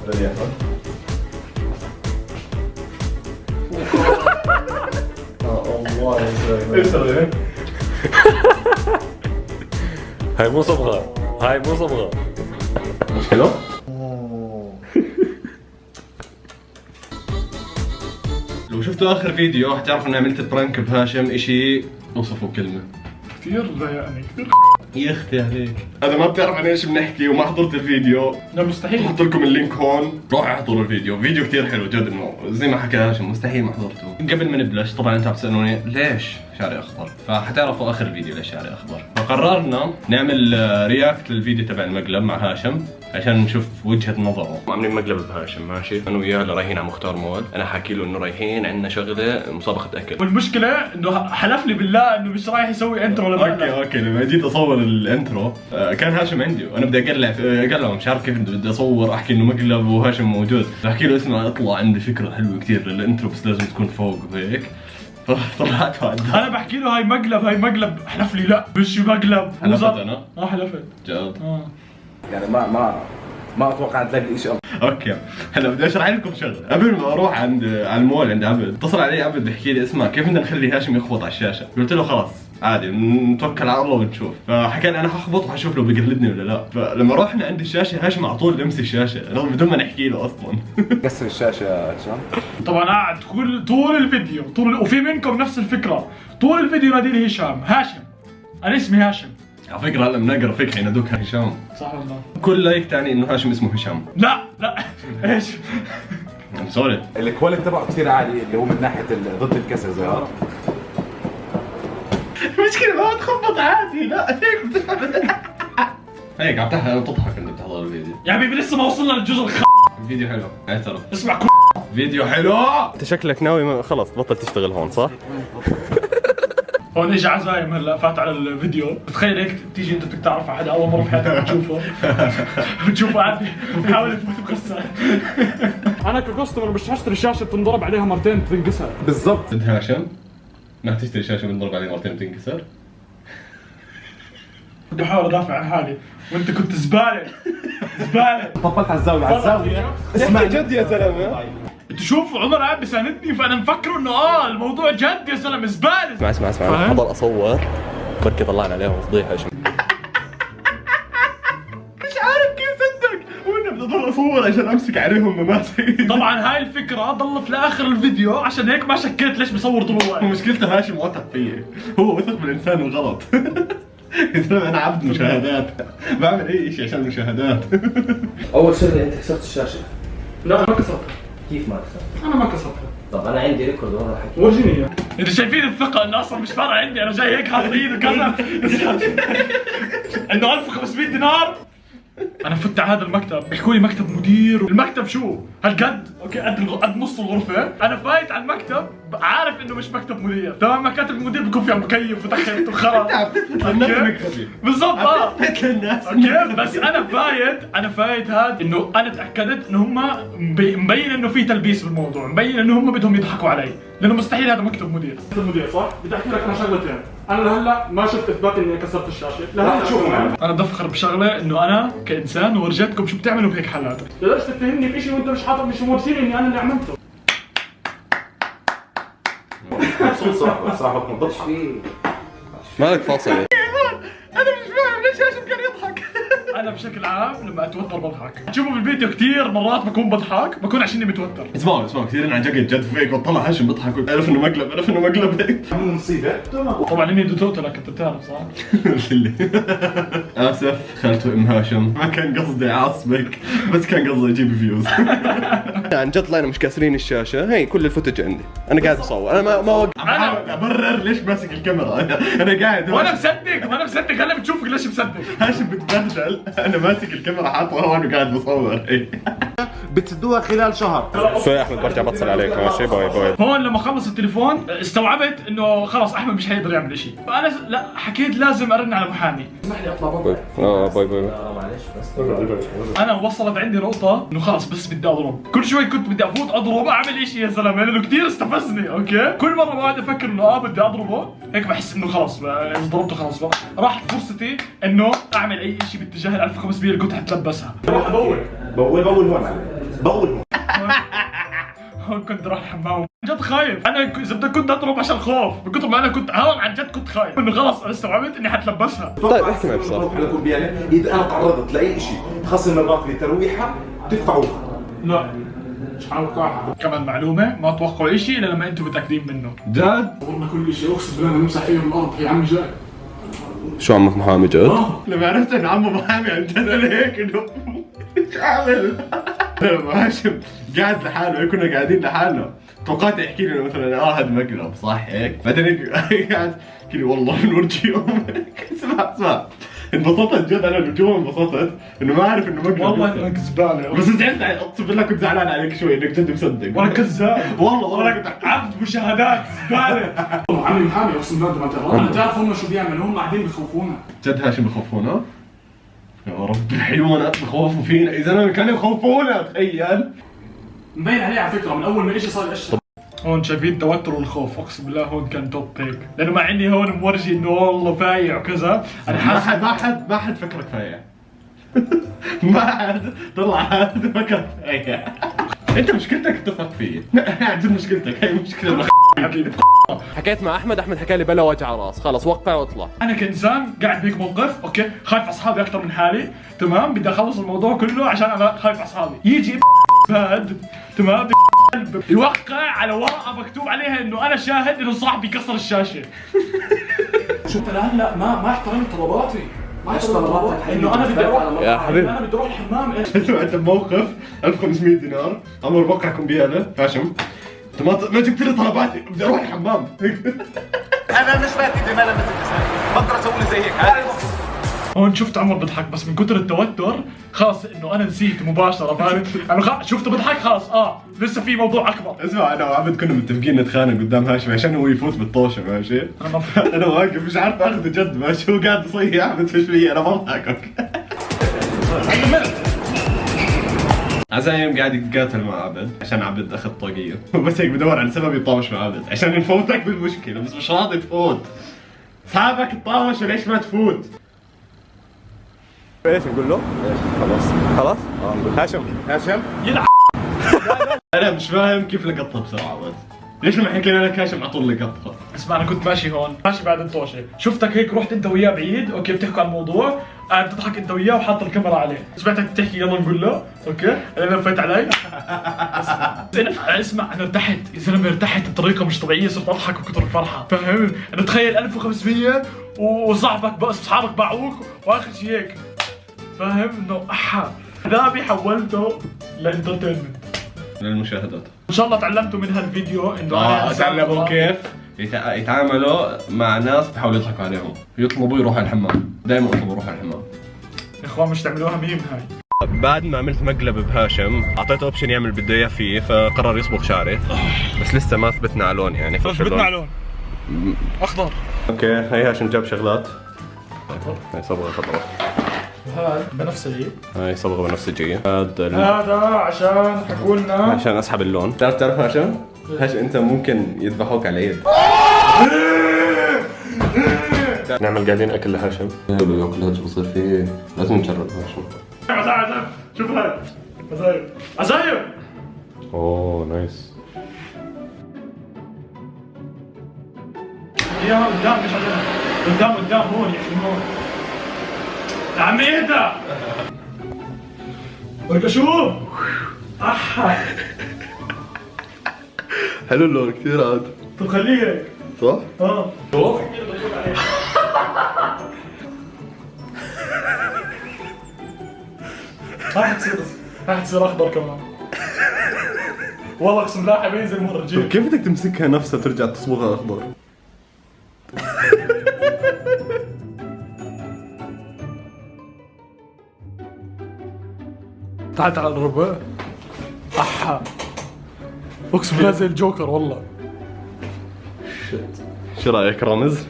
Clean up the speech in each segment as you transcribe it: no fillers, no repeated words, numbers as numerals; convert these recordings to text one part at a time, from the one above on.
الله يا زلمه. هاي مو صبغة، هاي مو صبغة. مش حلو؟ لو شفتوا اخر فيديو حتعرفوا اني عملت برانك بهاشم، اشي اوصفه كلمة. كثير ضايقني كثير. يا اختي عليك، اذا ما بتعرف عن ايش بنحكي وما حضرت الفيديو لا مستحيل. بحط لكم اللينك هون، روحوا احضروا الفيديو، فيديو كثير حلو جد، انه زي ما حكى هاشم مستحيل ما حضرتوه. قبل ما نبلش طبعا انتم بتسالوني ليش شعري اخضر، فحتعرفوا اخر الفيديو ليش شعري اخضر. فقررنا نعمل رياكت للفيديو تبع المقلب مع هاشم عشان نشوف وجهة نظره. عاملين مقلب بهاشم ماشي، انا وياه رايحين على مختار مول، انا حاكي له انه رايحين عندنا شغله مسابقه اكل. والمشكله انه حلف لي بالله انه مش رايح يسوي انترو للمقلب. اوكي لما جيت اصور الانترو كان هاشم عندي وانا بدي اقلع مش عارف كيف بدي اصور، احكي انه مقلب وهاشم موجود، بحكي له اسمع اطلع عندي فكره حلوه كثير للانترو بس لازم تكون فوق وهيك. فطلعت انا بحكي له هاي مقلب هاي مقلب، حلف لي لا مش مقلب. حلفت انا؟ حلفت جد؟ يعني ما اتوقع تلاقي شيء. اوكي هلا بدي اشرح لكم شغله قبل ما اروح على المول عند عبد. اتصل علي عبد بيحكي لي اسمع كيف بدنا نخلي هاشم يخبط على الشاشه. قلت له خلاص عادي نتوكل على الله ونشوف. فحكى لي انا حخبط وحشوف لو بيقلدني ولا لا. فلما رحنا عند الشاشه هاشم على طول لمس الشاشه رغم بدون ما نحكي له اصلا. كسر الشاشه يا هشام. طبعا قاعد طول الفيديو وفي منكم نفس الفكره، طول الفيديو نادي لي هشام. انا اسمي هاشم على فكره هلا منقر فيك حينادوك هشام. صح والله. كل لايك تعني انه هاشم اسمه هشام. لا ايش؟ سوري. الكواليتي تبعه كثير عالي اللي هو من ناحيه ضد الكسر زي هذا. المشكله ما تخبط عادي لا هيك عم تضحك انت بتحضر الفيديو. يا حبيبي لسه ما وصلنا للجزء الفيديو حلو اعترف. اسمع فيديو حلو. انت شكلك ناوي خلص تبطل تشتغل هون صح؟ هون اجى عزايم هلا فات على الفيديو، تخيل هيك تيجي انت بدك تعرف على حدا اول مره في حياتك تشوفه بتشوفه عادي بحاول يفوت بكسر. انا ككستمر مش هشتري شاشه بتنضرب عليها مرتين بتنكسر. بالضبط. ضد هاشم ما تشتري شاشه بنضرب عليها مرتين بتنكسر. بدي احاول ادافع عن حالي وانت كنت زباله. طبلت على الزاويه اسمع جد يا زلمه. انت شوف عمر قاعد بيساندني فانا مفكره انه الموضوع جد يا زلمه زباله. اسمع حضر اصور بركي طلعنا عليهم فضيحه. مش عارف كيف صدق وانا بدي اضل اصور عشان امسك عليهم مماسك. طبعا هاي الفكره ضلت لاخر الفيديو عشان هيك ما شكيت ليش بصور طول الوقت. مشكلته هاشم وثق فيي، هو وثق بالانسان الغلط. يا زلمه انا عبد مشاهدات، بعمل اي شيء عشان المشاهدات. اول شغله انت كسرت الشاشه. لا ما كسرتها. كيف ما كسرت؟ انا ما كسرتها. طب انا عندي ريكورد ورا حكي. ورجيني اياه. انتوا شايفين الثقه انه اصلا مش فارقه عندي، انا جاي هيك حاطط ايدي كذا انه 1500 دينار. انا فت على هذا المكتب بيحكوا لي مكتب مدير. المكتب شو؟ هالقد؟ اوكي قد نص الغرفه. انا فايت على المكتب عارف انه مش مكتب مدير. تمام مكاتب المدير بيكون فيها مكيف وتخت وخرا. بالضبط اوكي بس انا فايت هذا انه انا تاكدت انه هم مبين انه في تلبيس بالموضوع، مبين انه هم بدهم يضحكوا علي لانه مستحيل هذا مكتب مدير. المدير صح؟ بدي احكي لك انا شغلتين. انا لهلا ما شفت اثبات اني كسرت الشاشه. لهلا شوف انا بدي افخر بشغله انه انا كانسان ورجيتكم شو بتعملوا بهيك حالات. ليش تتهمني بشيء وانت مش حاطط مش مورسيني اني انا اللي عملته. صاحبك ما فيه. مالك فاصل؟ انا مش فاهم ليش هاشم كان يضحك. انا بشكل عام لما اتوتر بضحك. تشوفوا بالفيديو كثير مرات بكون بضحك بكون عشاني متوتر. اسمعوا كثير عن جد فيك وطلع هاشم بضحك عرف انه مقلب هيك. مصيبه. تمام طبعا اني دوتوت لك انت بتعرف صح؟ اسف خالته ام هاشم ما كان قصدي اعصبك بس كان قصدي اجيب فيوز. عن جد طلعنا مش كاسرين الشاشه، هي كل الفوتج عندي انا قاعد اصور. انا ما وقف. انا ابرر ليش ماسك الكاميرا. انا قاعد وانا مصدق هلا بتشوفك ليش مصدق. هاشم بتبهدل انا ماسك الكاميرا حاطها هون وقاعد بصور. بتسدوها خلال شهر. شوي يا احمد برجع بتصل عليك ماشي. باي. هون لما خلص التليفون استوعبت انه خلص احمد مش حيقدر يعمل شيء، فانا لا حكيت لازم ارن على محامي. اسمح لي اطلع برا. باي. معلش بس انا وصلت عندي نقطة انه خلص بس بدي اضرب، كل شوي كنت بدي افوت اضرب اعمل شيء يا زلمة لانه كثير استفزني. اوكي كل مرة بقعد افكر انه بدي اضربه هيك بحس انه خلص اذا ضربته خلص بقى راحت فرصتي انه اعمل اي شيء باتجاه ال 1500 اللي كنت حتلبسها. بروح ابول هون. بول هون كنت راح الحمام جد خايف. انا اذا بدك كنت اضرب عشان خوف من كثر ما انا كنت هون عن جد كنت خايف انه خلص انا استوعبت اني حتلبسها. طيب احكي معي بصراحه. لكم بيانات اذا انا تعرضت لاي شيء خصم الراتب لترويحه تدفعوها. لا مش حنوقعها. كمان معلومه ما توقعوا شيء الا لما انتم متاكدين منه. جد؟ صورنا كل شيء اقسم بالله نمسح فيهم الارض. يا عمي جاي. شو عمك محامي جد؟ لما عرفت انه عمه محامي عن جد انا هيك انه شو عامل؟ لما هاشم قاعد لحاله هيك كنا قاعدين لحالنا توقعت يحكي لي مثلا هذا مقلب صح هيك بعدين هيك قاعد يحكي لي والله نورجي امك اسمع انبسطت جد انا جوا انبسطت انه ما اعرف انه مقلب والله انك زباله. بس زعلت اقسم بالله كنت زعلان عليك شوي انك جد مصدق وانا كذاب والله كنت عبد مشاهدات زباله. عمي محامي اقسم بالله ما تعرف. انا تعرف هم شو بيعملوا؟ هم قاعدين بخوفونا. جد هاشم بخوفونا؟ يا رب الحيوانات بخوفوا فينا اذا انا كانوا يخوفونا تخيل. مبين عليه على فكره من اول ما اجى صار يأشر. هون شايفين التوتر والخوف اقسم بالله هون كان توب هيك لانه مع اني هون مورجي انه والله فايع وكذا انا حاسس ما حد فكرك فايع. ما حد طلع حد فكرك فايع. انت مشكلتك تثق فيي. عجب مشكلتك هي مشكلة حبيبي. حكيت مع احمد حكى لي بلا وجع راس خلص وقع واطلع. انا كانسان قاعد بهيك موقف اوكي خايف على اصحابي اكثر من حالي تمام بدي اخلص الموضوع كله عشان انا خايف على اصحابي يجي فهد تمام يوقع على ورقه مكتوب عليها انه انا شاهد انه صاحبي كسر الشاشه. شو انت لهلا ما احترمت طلباتي. ما احترمت طلباتي انه انا بدي اروح يا حبيبي انا بدي اروح الحمام. اسمع انت بموقف 1500 دينار عمر بوقع قنبله هاشم انت ما جبت لي طلباتي بدي اروح الحمام. انا مش فاتي دي ما لمست لساني بقدر اسوي لي زي هيك. هون شفت عمر بضحك بس من كتر التوتر خلاص انه انا نسيت مباشره فاهم. انا شفته بضحك خلاص لسه في موضوع اكبر. اسمع انا وعبد كنا متفقين نتخانق قدام هاشم عشان هو يفوت بالطوشه ماشي. انا واقف مش عارف اخذه جد ماشي هو قاعد يصيح عبد فيش انا بضحك. عزايم قاعد يتقاتل مع عبد عشان عبد اخذ طاقيه بس هيك بدور على سبب يتطاوش مع عبد عشان نفوتك بالمشكله بس مش راضي تفوت. اصحابك تطاوشوا ليش ما تفوت؟ ايش نقول له؟ خلاص هاشم يلعب. انا مش فاهم كيف لقطها بسرعه بس ليش لما حكينا لك هاشم على طول لقطها؟ اسمع انا كنت ماشي هون ماشي بعد الطوشه شفتك هيك رحت انت وياه بعيد اوكي بتحكوا عن الموضوع قاعد تضحك انت وياه وحاط الكاميرا عليه سمعتك بتحكي يلا نقول له اوكي انا لفيت علي. اسمع انا ارتحت يا زلمه ارتحت بطريقه مش طبيعيه صرت اضحك من كثر الفرحه فاهم. انا تخيل 1500 وصاحبك بس اصحابك باعوك واخر شيء هيك فاهم انه ذابي حولته لانترتينمنت للمشاهدات. ان شاء الله تعلمتوا من هالفيديو انه انا تعلموا كيف يتعاملوا مع ناس بحاولوا يضحكوا عليهم يطلبوا يروحوا الحمام دائما اطلبوا يروحوا الحمام. يا اخوان مش تعملوها ميم هاي. بعد ما عملت مقلب بهاشم اعطيته اوبشن يعمل بده اياه فيه فقرر يصبغ شعري بس لسه ما ثبتنا على لون يعني ثبتنا على لون اخضر. اوكي هي هاشم جاب شغلات هاي صبغه خضراء هذا بنفسجي هاي صبغه بنفسجيه هذا عشان حكوا لنا عشان اسحب اللون. تعرف هاشم انت ممكن يذبحوك على العيد. نعمل قاعدين اكل لهاشم ياكل هذا بصير فيه لازم نجرب هاشم. عزايم شوف هاي عزايم اوه نايس. يا قدام مش عشان قدام هون يعني هون يا عمي اهدى بدك اشوف. حلو اللون كثير عاد. طب خليه هيك صح؟ شوف راح تصير اخضر كمان. والله اقسم بالله حبيبي زي المره الجايه. كيف بدك تمسكها نفسها ترجع تصبغها اخضر؟ تعال الربع. اقسم بالله زي الجوكر والله. شو رايك رامز؟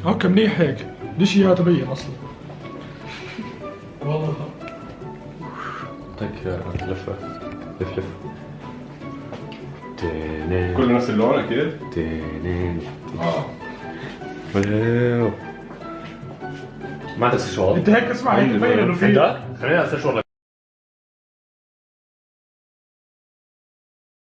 اوكي منيح هيك ليش اياها تبين اصلا والله. اعطيك لفه لف كله نفس اللون اكيد. انت هيك اسمع هيك تبين انه في خليني استشور لك